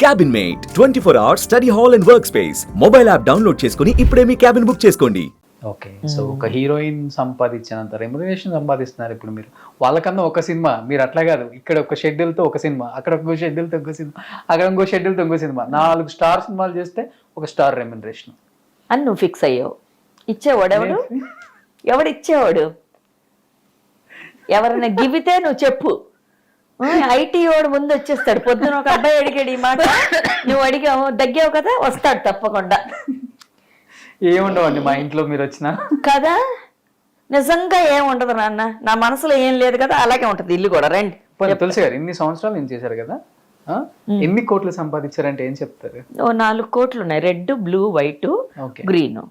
Cabin mate 24 hours study hall and work space mobile app download చేసుకుని ఇప్పుడే మీ cabin book చేసుకోండి. Okay, so ఒక హీరోయిన్ సంపాదించినంత రెమ్యునరేషన్ సంపాదిస్తున్నారు ఇప్పుడు మీరు. వాళ్ళకన్నా ఒక సినిమా, మీరు అట్లా కాదు, ఇక్కడ ఒక షెడ్యూల్తో ఒక సినిమా, అక్కడ ఒక షెడ్యూల్తో ఒక సినిమా, అక్కడ ఇంకో షెడ్యూల్తో ఇంకో సినిమా, 4 స్టార్ సినిమాలు చేస్తే ఒక స్టార్ రెమ్యునరేషన్ అని నువ్వు ఫిక్స్ అయ్యావు. ఇచ్చేవాడు ఎవడు? ఎవడు ఇచ్చేవాడు? ఎవరైనా గివితే నువ్వు చెప్పు. ఐటీ వాడు ముందు వచ్చేస్తాడు. పొద్దున ఒక అబ్బాయి అడిగాడు ఈ మాట, నువ్వు అడిగావు, దగ్గావు కదా, వస్తాడు తప్పకుండా. ఏముండవండి మా ఇంట్లో మీరు వచ్చినా కదా, నిజంగా ఏముండదు నాన్న, నా మనసులో ఏం లేదు కదా, అలాగే ఉంటది ఇల్లు కూడా. రండి. తులసి గారు ఇన్ని సంవత్సరాలు ఏం చేశారు కదా, ఎన్ని కోట్లు సంపాదించారంటే ఏం చెప్తారు? 4 కోట్లు ఉన్నాయి, రెడ్, బ్లూ, వైట్, గ్రీన్.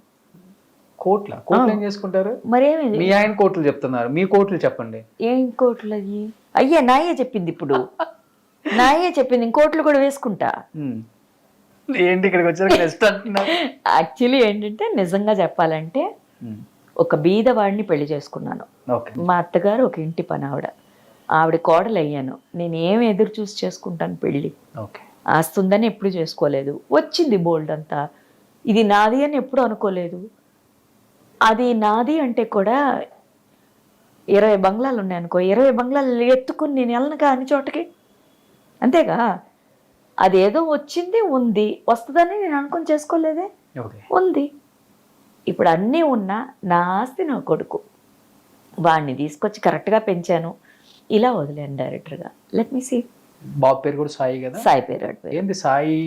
కోట్ల ఏం చేసుకుంటారు? మరేమి మీ ఆయన కోట్లు చెప్తున్నారు, మీ కోట్లు చెప్పండి. ఏం కోట్లు అయ్యి? అయ్యా నాయే చెప్పింది, ఇప్పుడు నాయే చెప్పింది, ఇంకోట్లు కూడా వేసుకుంటా. ఏంటి ఇక్కడికి వచ్చారు? యాక్చువల్లీ ఏంటంటే, నిజంగా చెప్పాలంటే ఒక బీదవాడిని పెళ్లి చేసుకున్నాను. మా అత్తగారు ఒక ఇంటి పని ఆవిడ కోడలు అయ్యాను. నేను ఏమి ఎదురు చూసి చేసుకుంటాను పెళ్ళి? ఆస్తుందని ఎప్పుడు చేసుకోలేదు. వచ్చింది బోల్డ్ అంతా. ఇది నాది అని ఎప్పుడు అనుకోలేదు. అది నాది అంటే కూడా 20 బంగ్లాలు ఉన్నాయనుకో, 20 బంగ్లాలు ఎత్తుకుని నేను వెళ్ళను కాని చోటకి, అంతేగా. అదేదో వచ్చింది, ఉంది, వస్తుందని నేను అనుకుని చేసుకోలేదే, ఉంది. ఇప్పుడు అన్నీ ఉన్నా నా ఆస్తి నా కొడుకు, వాడిని తీసుకొచ్చి కరెక్ట్గా పెంచాను, ఇలా వదిలేను డైరెక్టర్గా. Let me see. బాబు పేరు కూడా సాయి కదా? సాయి పేరు. ఏంది సాయి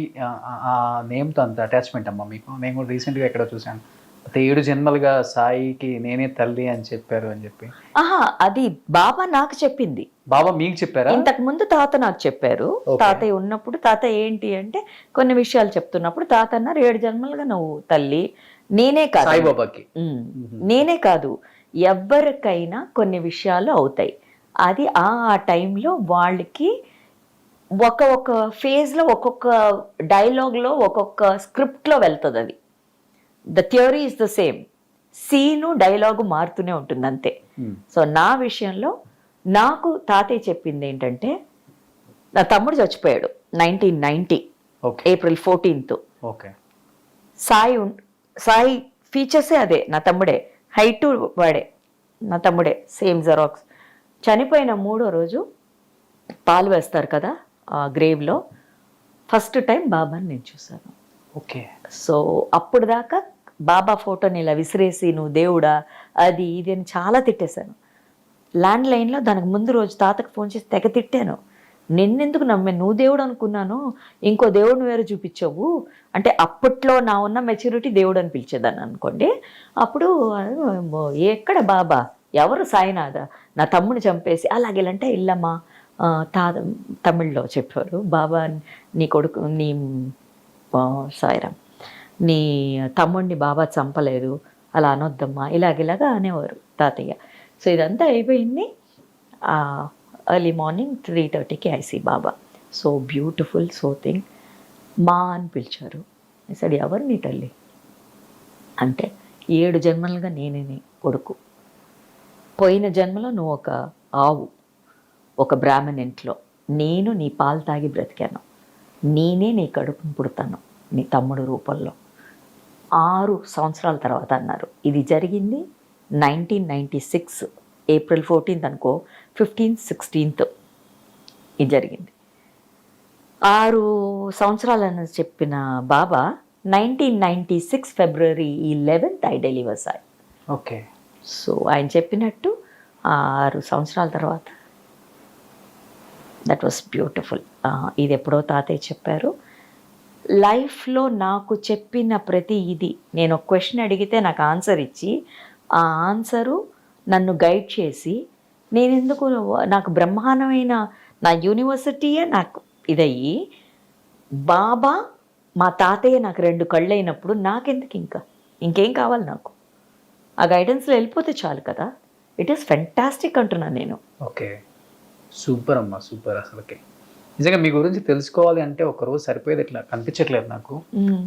నేమ్తో అంత అటాచ్మెంట్ అమ్మా మీకు? నేను కూడా రీసెంట్గా ఎక్కడో చూశాను, 7 జన్మలుగా సాయికి నేనే తల్లి అని చెప్పారు అని చెప్పి. అది బాబా నాకు చెప్పింది. బాబా మీకు చెప్పారా? ఇంతకు ముందు తాత నాకు చెప్పారు. తాతయ్య ఉన్నప్పుడు, తాత ఏంటి అంటే కొన్ని విషయాలు చెప్తున్నప్పుడు తాత అన్నారు, 7 జన్మలుగా నువ్వు తల్లి. నేనే కాదు, సాయిబాబాకి నేనే కాదు, ఎవరికైనా కొన్ని విషయాలు అవుతాయి. అది ఆ టైంలో వాళ్ళకి ఒక్కొక్క ఫేజ్లో, ఒక్కొక్క డైలాగ్లో, ఒక్కొక్క స్క్రిప్ట్లో వెళ్తుంది. అది the theory is the same, scene dialogue మారుతూనే ఉంటుంది అంతే. సో నా విషయంలో నాకు తాతయ్య చెప్పింది ఏంటంటే, నా తమ్ముడు చచ్చిపోయాడు 1990 ఏప్రిల్ 14th. సాయి ఫీచర్సే అదే, నా తమ్ముడే, హైటు వాడే, నా తమ్ముడే, సేమ్ జెరాక్స్. చనిపోయిన 3వ రోజు పాలు వేస్తారు కదా గ్రేవ్లో, ఫస్ట్ టైం బాబాని నేను చూశాను. సో అప్పుడు దాకా బాబా ఫోటోని ఇలా విసిరేసి నువ్వు దేవుడా అది ఇది అని చాలా తిట్టేశాను. ల్యాండ్ లైన్లో దానికి ముందు రోజు తాతకు ఫోన్ చేసి తెగ తిట్టాను. నిన్నెందుకు నమ్మాను, నువ్వు దేవుడు అనుకున్నాను, ఇంకో దేవుడిని వేరే చూపించావు అంటే. అప్పట్లో నా ఉన్న మెచ్యూరిటీ దేవుడు అని పిలిచేదాన్ని అనుకోండి. అప్పుడు ఎక్కడ బాబా, ఎవరు సాయినాథ, నా తమ్ముని చంపేసి అలాగేలంటే ఇల్లమ్మా తమిళ్లో చెప్పారు, బాబా నీ కొడుకు, నీ సాయిరామ్, నీ తమ్ముడిని బాబా చంపలేదు, అలా అనొద్దమ్మా, ఇలాగ అనేవారు తాతయ్య. సో ఇదంతా అయిపోయింది. ఎర్లీ మార్నింగ్ 3:30కి ఐసీ బాబా. So beautiful, so thing. మా అని పిలిచారు. సరే ఎవరు నీ తల్లి అంటే, 7 జన్మలుగా నేనే నీ కొడుకు. పోయిన జన్మలో నువ్వు ఒక ఆవు, ఒక బ్రాహ్మణ్ ఇంట్లో, నేను నీ పాలు తాగి బ్రతికాను, నేనే నీ కడుపును పుడతాను నీ తమ్ముడు రూపంలో. 6 సంవత్సరాల తర్వాత అన్నారు. ఇది జరిగింది 1996 ఏప్రిల్ 14th అనుకో, 15th 16th ఇది జరిగింది. 6 సంవత్సరాలని చెప్పిన బాబా 1996 ఫిబ్రవరి 11th I deliver Sai. So ఆయన చెప్పినట్టు 6 సంవత్సరాల తర్వాత, దట్ వాస్ బ్యూటిఫుల్. ఇది ఎప్పుడో తాతయ్య చెప్పారు. లైఫ్లో నాకు చెప్పిన ప్రతి ఇది, నేను ఒక క్వశ్చన్ అడిగితే నాకు ఆన్సర్ ఇచ్చి, ఆ ఆన్సరు నన్ను గైడ్ చేసి, నేను ఎందుకు, నాకు బ్రహ్మాండమైన నా యూనివర్సిటీయే నాకు ఇదయ్యి, బాబా మా తాతయ్య నాకు 2 కళ్ళు అయినప్పుడు నాకెందుకు ఇంకేం కావాలి నాకు? ఆ గైడెన్స్లో వెళ్ళిపోతే చాలు కదా. ఇట్ ఈస్ ఫెంటాస్టిక్ అంటున్నాను నేను. సూపర్ అమ్మా, సూపర్. అసలుకి నిజంగా మీ గురించి తెలుసుకోవాలి అంటే ఒకరోజు సరిపోయేది, ఇట్లా కనిపించట్లేదు నాకు.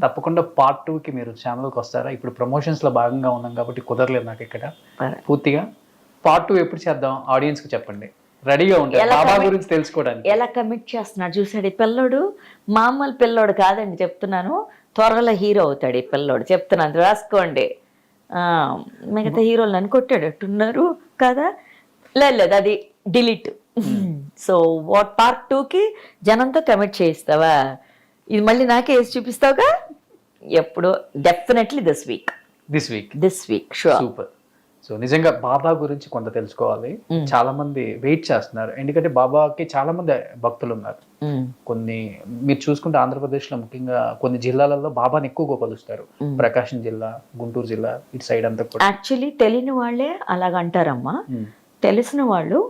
తప్పకుండా part 2కి మీరు ఛానల్కి వస్తారా? ఇప్పుడు ప్రమోషన్స్లో భాగంగా ఉన్నాం కాబట్టి కుదరలేదు నాకు ఇక్కడ పూర్తిగా. part 2 ఎప్పుడు చేద్దాం ఆడియన్స్కి చెప్పండి. రెడీగా ఉంటారు ఎలా బాబా commit- గురించి తెలుసుకోవడానికి. ఎలా కమిట్ చేస్తున్నాడు చూసాడు ఈ పిల్లోడు. మామూలు పిల్లోడు కాదండి చెప్తున్నాను, త్వరలో హీరో అవుతాడు ఈ పిల్లోడు, చెప్తున్నాను రాసుకోండి. మిగతా హీరోలు నన్ను కొట్టాడట్టున్నారు కదా. లేదు అది డిలీట్. సో వాట్ పార్ట్ 2కి జనంతో కమిట్ చేయిస్తావా, ఇది మళ్ళీ నాకే వేసి చూపిస్తావుగా. ఎప్పుడు definitely this week sure. Super. So నిజంగా బాబా గురించి కొంత తెలుసుకోవాలి. చాలా మంది వెయిట్ చేస్తున్నారు, ఎందుకంటే బాబాకి చాలా మంది భక్తులు ఉన్నారు. కొన్ని మీరు చూసుకుంటే ఆంధ్రప్రదేశ్ లో ముఖ్యంగా కొన్ని జిల్లాలలో బాబాని ఎక్కువగా కొలుస్తారు. ప్రకాశం జిల్లా, గుంటూరు జిల్లా, ఇటు సైడ్ అంతా కూడా. యాక్చువల్లీ తెలియని వాళ్ళే అలాగంటారమ్మా. తెలిసిన వాళ్ళు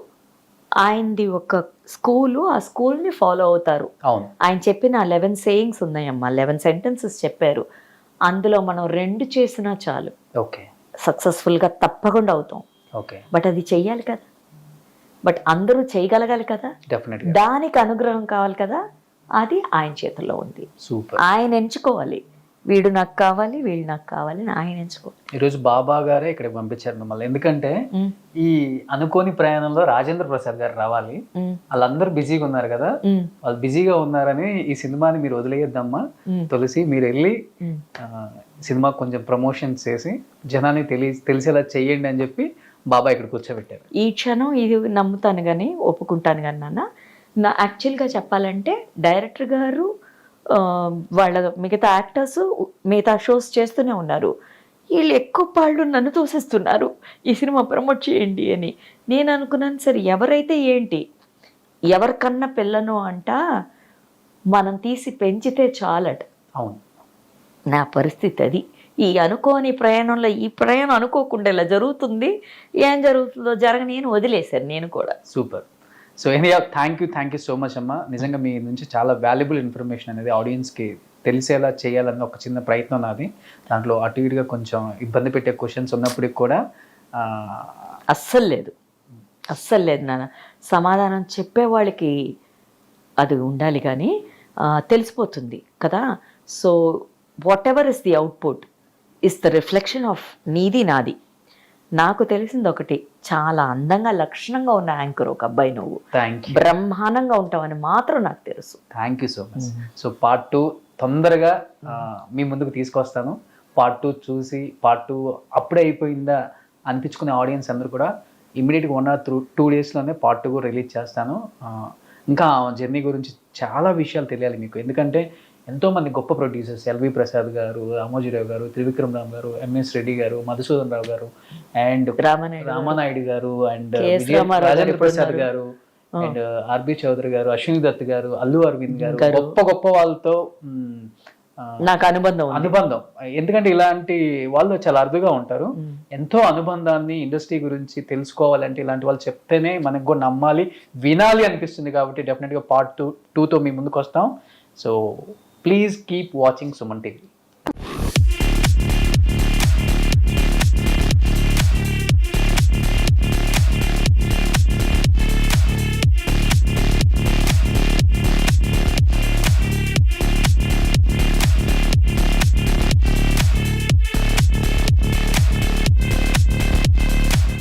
ఆయనది ఒక స్కూలు, ఆ స్కూల్ని ఫాలో అవుతారు. అవును, ఆయన చెప్పిన 11 సేయింగ్స్ ఉన్నాయమ్మా, 11 సెంటెన్సెస్ చెప్పారు. అందులో మనం 2 చేసినా చాలు, ఓకే సక్సెస్ఫుల్గా తప్పకుండా అవుతాం. ఓకే, బట్ అది చెయ్యాలి కదా, బట్ అందరూ చేయగలగాలి కదా, డెఫినెట్. దానికి అనుగ్రహం కావాలి కదా, అది ఆయన చేతుల్లో ఉంది. సూపర్. ఆయన ఎంచుకోవాలి, వీడు నాకు కావాలి, వీళ్ళు నాకు కావాలి అని ఆయన ఎంచుకోవాలి. ఈరోజు బాబా గారే ఇక్కడ పంపించారు మిమ్మల్ని, ఎందుకంటే ఈ అనుకోని ప్రయాణంలో రాజేంద్ర ప్రసాద్ గారు రావాలి. వాళ్ళందరూ బిజీగా ఉన్నారు కదా, వాళ్ళు బిజీగా ఉన్నారని ఈ సినిమాని మీరు వదిలేయద్దమ్మా తులసి, మీరు వెళ్ళి సినిమా కొంచెం ప్రమోషన్స్ చేసి జనాన్ని తెలిసేలా చెయ్యండి అని చెప్పి బాబా ఇక్కడ కూర్చోబెట్టారు. ఈ క్షణం ఇది నమ్ముతాను కానీ ఒప్పుకుంటాను కానీ నా యాక్చువల్గా చెప్పాలంటే డైరెక్టర్ గారు వాళ్ళ మిగతా యాక్టర్స్ మిగతా షోస్ చేస్తూనే ఉన్నారు. వీళ్ళు ఎక్కువ పాళ్ళు నన్ను తోసేస్తున్నారు, ఈ సినిమా ప్రమోట్ చేయండి అని. నేను అనుకున్నాను సరే ఎవరైతే ఏంటి, ఎవరికన్నా పిల్లను అంట మనం తీసి పెంచితే చాలట. అవును, నా పరిస్థితి అది. ఈ అనుకోని ప్రయాణంలో ఈ ప్రయాణం అనుకోకుండా ఇలా జరుగుతుంది, ఏం జరుగుతుందో జరగని అని వదిలేశాను నేను కూడా. Super. So anyway thank you so much అమ్మ. నిజంగా మీ నుంచి చాలా వాల్యుబుల్ ఇన్ఫర్మేషన్ అనేది ఆడియన్స్కి తెలిసేలా చేయాలన్న ఒక చిన్న ప్రయత్నం నాది. దాంట్లో అటు ఇటుగా కొంచెం ఇబ్బంది పెట్టే క్వశ్చన్స్ ఉన్నప్పటికి కూడా అస్సలు లేదు నాన్న. సమాధానం చెప్పేవాళ్ళకి అది ఉండాలి కానీ తెలిసిపోతుంది కదా. So what ever is the output is the reflection of నీది నాది. నాకు తెలిసింది ఒకటి, చాలా అందంగా లక్షణంగా ఉన్న యాంకర్ ఒక అబ్బాయి, నువ్వు బ్రహ్మాండంగా ఉంటావని మాత్రం నాకు తెలుసు. Thank you so much. So part 2 తొందరగా మీ ముందుకు తీసుకొస్తాను. పార్ట్ 2 చూసి పార్ట్ 2 అప్పుడే అయిపోయిందా అనిపించుకునే ఆడియన్స్ అందరూ కూడా ఇమ్మీడియట్గా 1 or 2 daysలోనే పార్ట్ 2 రిలీజ్ చేస్తాను. ఇంకా జర్నీ గురించి చాలా విషయాలు తెలియాలి మీకు, ఎందుకంటే ఎంతోమంది గొప్ప ప్రొడ్యూసర్స్, ఎల్వి ప్రసాద్ గారు, రామోజీరావు గారు, త్రివిక్రమ్ రామ్ గారు, ఎంఎస్ రెడ్డి గారు, మధుసూదన్ రావు గారు, అండ్ రామానాయుడు గారు, అండ్ రాజేంద్ర ప్రసాద్ గారు, అండ్ ఆర్బి చౌదరి గారు, అశ్విని దత్ గారు, అల్లు అరవింద్ గారు, గొప్ప వాళ్ళతో నాకు అనుబంధం. ఎందుకంటే ఇలాంటి వాళ్ళు చాలా అరుదుగా ఉంటారు. ఎంతో అనుబంధాన్ని ఇండస్ట్రీ గురించి తెలుసుకోవాలంటే ఇలాంటి వాళ్ళు చెప్తేనే మనకు కూడా నమ్మాలి, వినాలి అనిపిస్తుంది. కాబట్టి డెఫినెట్గా పార్ట్ 2తో మీ ముందుకు వస్తాం. So please keep watching Suman TV.